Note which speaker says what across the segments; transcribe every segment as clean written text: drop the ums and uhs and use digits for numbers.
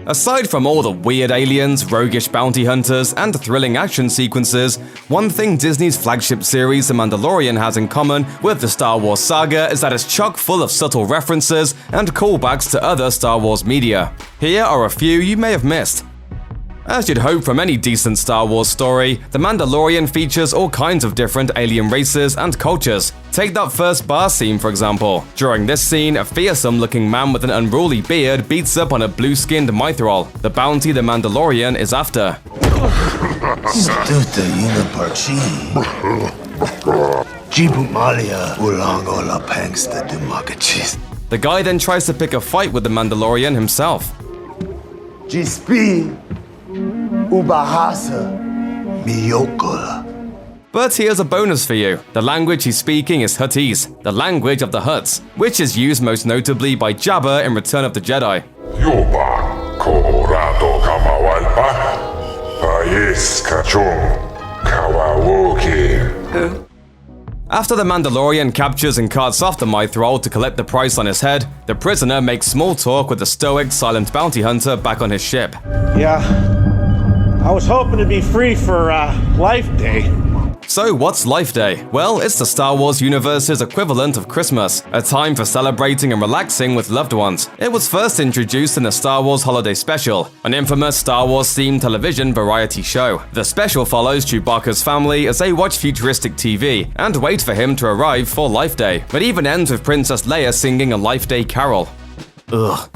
Speaker 1: Aside from all the weird aliens, roguish bounty hunters, and thrilling action sequences, one thing Disney's flagship series The Mandalorian has in common with the Star Wars saga is that it's chock full of subtle references and callbacks to other Star Wars media. Here are a few you may have missed. As you'd hope from any decent Star Wars story, The Mandalorian features all kinds of different alien races and cultures. Take that first bar scene for example. During this scene, a fearsome-looking man with an unruly beard beats up on a blue-skinned Mythrol, the bounty the Mandalorian is after. The guy then tries to pick a fight with the Mandalorian himself. But here's a bonus for you. The language he's speaking is Huttese, the language of the Hutts, which is used most notably by Jabba in Return of the Jedi. After the Mandalorian captures and carts off the Mythrol to collect the price on his head, the prisoner makes small talk with the stoic, silent bounty hunter back on his ship.
Speaker 2: Yeah, I was hoping to be free for Life Day.
Speaker 1: So what's Life Day? Well, it's the Star Wars universe's equivalent of Christmas, a time for celebrating and relaxing with loved ones. It was first introduced in the Star Wars Holiday Special, an infamous Star Wars-themed television variety show. The special follows Chewbacca's family as they watch futuristic TV and wait for him to arrive for Life Day. It even ends with Princess Leia singing a Life Day carol. Ugh.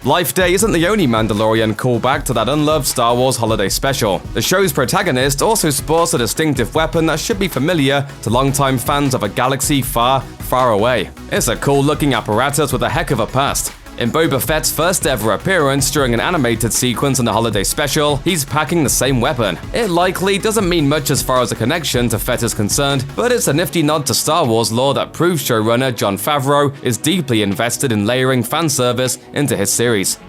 Speaker 1: Life Day isn't the only Mandalorian callback to that unloved Star Wars Holiday Special. The show's protagonist also sports a distinctive weapon that should be familiar to longtime fans of a galaxy far, far away. It's a cool-looking apparatus with a heck of a past. In Boba Fett's first ever appearance during an animated sequence in the Holiday Special, he's packing the same weapon. It likely doesn't mean much as far as a connection to Fett is concerned, but it's a nifty nod to Star Wars lore that proves showrunner Jon Favreau is deeply invested in layering fan service into his series.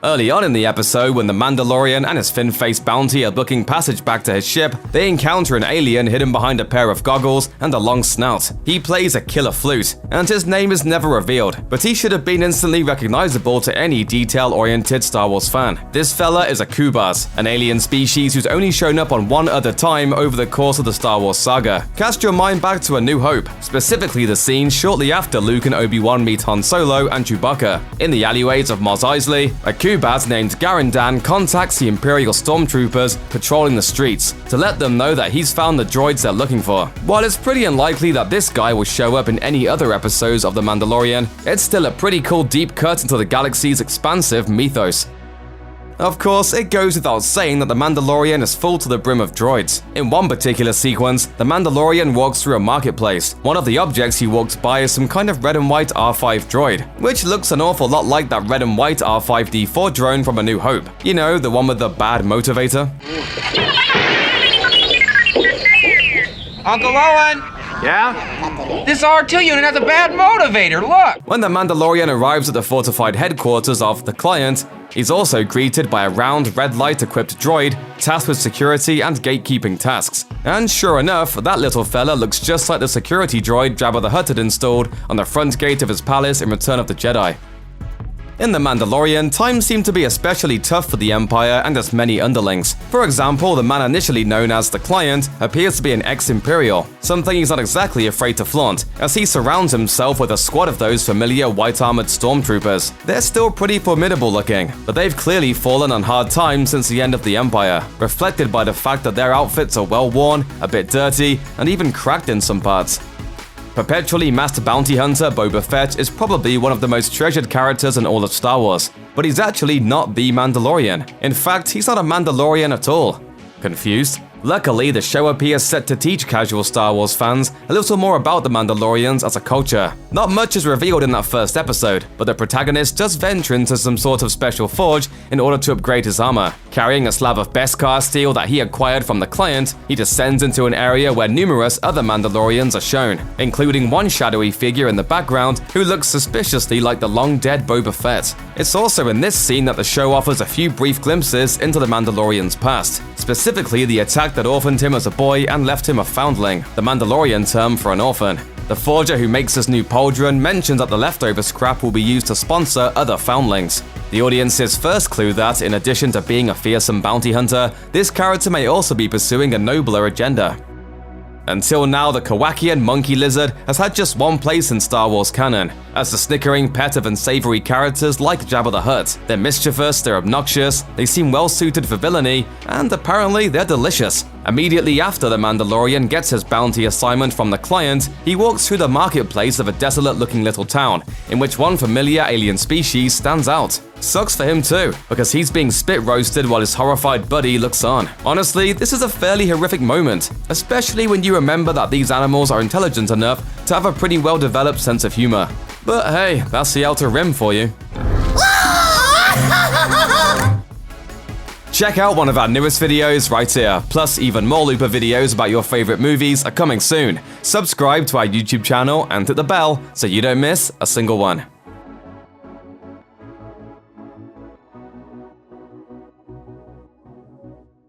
Speaker 1: Early on in the episode, when the Mandalorian and his fin-faced bounty are booking passage back to his ship, they encounter an alien hidden behind a pair of goggles and a long snout. He plays a killer flute, and his name is never revealed, but he should have been instantly recognizable to any detail-oriented Star Wars fan. This fella is a Kubaz, an alien species who's only shown up on one other time over the course of the Star Wars saga. Cast your mind back to A New Hope, specifically the scene shortly after Luke and Obi-Wan meet Han Solo and Chewbacca. In the alleyways of Mos Eisley, a Kubaz named Garandan contacts the Imperial Stormtroopers patrolling the streets to let them know that he's found the droids they're looking for. While it's pretty unlikely that this guy will show up in any other episodes of The Mandalorian, it's still a pretty cool deep cut into the galaxy's expansive mythos. Of course, it goes without saying that The Mandalorian is full to the brim of droids. In one particular sequence, the Mandalorian walks through a marketplace. One of the objects he walks by is some kind of red and white R5 droid, which looks an awful lot like that red and white R5D4 drone from A New Hope. You know, the one with the bad motivator?
Speaker 3: Uncle Owen! Yeah? This R2 unit has a bad motivator, look!
Speaker 1: When the Mandalorian arrives at the fortified headquarters of the Client, he's also greeted by a round, red light-equipped droid tasked with security and gatekeeping tasks. And sure enough, that little fella looks just like the security droid Jabba the Hutt had installed on the front gate of his palace in Return of the Jedi. In The Mandalorian, times seem to be especially tough for the Empire and its many underlings. For example, the man initially known as the Client appears to be an ex-Imperial, something he's not exactly afraid to flaunt, as he surrounds himself with a squad of those familiar white-armored Stormtroopers. They're still pretty formidable looking, but they've clearly fallen on hard times since the end of the Empire, reflected by the fact that their outfits are well-worn, a bit dirty, and even cracked in some parts. Perpetually masked bounty hunter Boba Fett is probably one of the most treasured characters in all of Star Wars, but he's actually not the Mandalorian. In fact, he's not a Mandalorian at all. Confused? Luckily, the show appears set to teach casual Star Wars fans a little more about the Mandalorians as a culture. Not much is revealed in that first episode, but the protagonist does venture into some sort of special forge in order to upgrade his armor. Carrying a slab of Beskar steel that he acquired from the Client, he descends into an area where numerous other Mandalorians are shown, including one shadowy figure in the background who looks suspiciously like the long-dead Boba Fett. It's also in this scene that the show offers a few brief glimpses into the Mandalorian's past, specifically the attack that orphaned him as a boy and left him a foundling, the Mandalorian term for an orphan. The forger who makes this new pauldron mentions that the leftover scrap will be used to sponsor other foundlings. The audience's first clue that, in addition to being a fearsome bounty hunter, this character may also be pursuing a nobler agenda. Until now, the Kowakian monkey lizard has had just one place in Star Wars canon, as the snickering pet of unsavory characters like Jabba the Hutt. They're mischievous, they're obnoxious, they seem well suited for villainy, and apparently they're delicious. Immediately after the Mandalorian gets his bounty assignment from the client, he walks through the marketplace of a desolate-looking little town, in which one familiar alien species stands out. Sucks for him too, because he's being spit-roasted while his horrified buddy looks on. Honestly, this is a fairly horrific moment, especially when you remember that these animals are intelligent enough to have a pretty well-developed sense of humor. But hey, that's the Outer Rim for you. Check out one of our newest videos right here, plus even more Looper videos about your favorite movies are coming soon. Subscribe to our YouTube channel and hit the bell so you don't miss a single one.